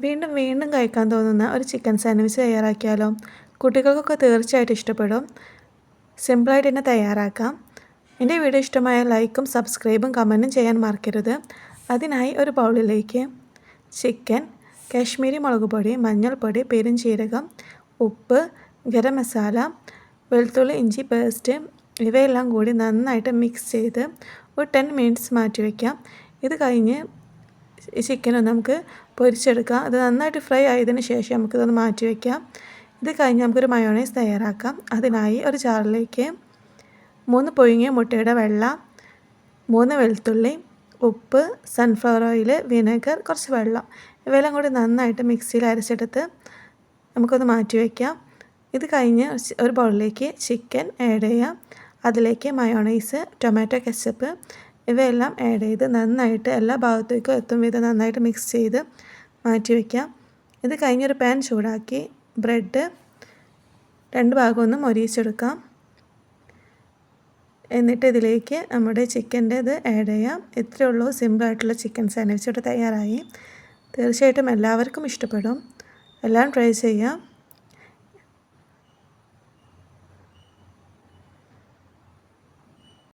വീണ്ടും വീണ്ടും കഴിക്കാൻ തോന്നുന്ന ഒരു ചിക്കൻ സാൻഡ്വിച്ച് തയ്യാറാക്കിയാലോ? കുട്ടികൾക്കൊക്കെ തീർച്ചയായിട്ടും ഇഷ്ടപ്പെടും. സിമ്പിളായിട്ട് തന്നെ തയ്യാറാക്കാം. എൻ്റെ വീഡിയോ ഇഷ്ടമായ ലൈക്കും സബ്സ്ക്രൈബും കമൻറ്റും ചെയ്യാൻ മറക്കരുത്. അതിനായി ഒരു ബൗളിലേക്ക് ചിക്കൻ, കാശ്മീരി മുളക് പൊടി, മഞ്ഞൾപ്പൊടി, പെരുംജീരകം, ഉപ്പ്, ഗരം മസാല, വെളുത്തുള്ളി ഇഞ്ചി പേസ്റ്റ് ഇവയെല്ലാം കൂടി നന്നായിട്ട് മിക്സ് ചെയ്ത് ഒരു 10 മിനിറ്റ്സ് മാറ്റി വയ്ക്കാം. ഇത് കഴിഞ്ഞ് ചിക്കനൊന്ന് നമുക്ക് പൊരിച്ചെടുക്കാം. അത് നന്നായിട്ട് ഫ്രൈ ആയതിനു ശേഷം നമുക്കിതൊന്ന് മാറ്റി വയ്ക്കാം. ഇത് കഴിഞ്ഞ് നമുക്കൊരു മയോണൈസ് തയ്യാറാക്കാം. അതിനായി ഒരു ജാറിലേക്ക് 3 പുഴുങ്ങിയ മുട്ടയുടെ വെള്ള, 3 വെളുത്തുള്ളി, ഉപ്പ്, സൺഫ്ലവർ ഓയിൽ, വിനെഗർ, കുറച്ച് വെള്ളം ഇവയെല്ലാം കൂടി നന്നായിട്ട് മിക്സിയിൽ അരച്ചെടുത്ത് നമുക്കൊന്ന് മാറ്റി വയ്ക്കാം. ഇത് കഴിഞ്ഞ് ഒരു ബൗളിലേക്ക് ചിക്കൻ ആഡ് ചെയ്യാം. അതിലേക്ക് മയോണൈസ്, ടൊമാറ്റോ കെച്ചപ്പ് ഇവയെല്ലാം ആഡ് ചെയ്ത് നന്നായിട്ട് എല്ലാ ഭാഗത്തേക്കും എത്തും വിധം നന്നായിട്ട് മിക്സ് ചെയ്ത് മാറ്റി വയ്ക്കാം. ഇത് കഴിഞ്ഞൊരു പാൻ ചൂടാക്കി ബ്രെഡ് 2 ഭാഗം ഒന്ന് മൊരിയിച്ചെടുക്കാം. എന്നിട്ട് ഇതിലേക്ക് നമ്മുടെ ചിക്കൻ്റെ ഇത് ആഡ് ചെയ്യാം. ഇത്രയേ ഉള്ളൂ, സിമ്പിളായിട്ടുള്ള ചിക്കൻ സാൻഡ്വിച്ച് ഇവിടെ തയ്യാറായി. തീർച്ചയായിട്ടും എല്ലാവർക്കും ഇഷ്ടപ്പെടും. എല്ലാം ട്രൈ ചെയ്യാം.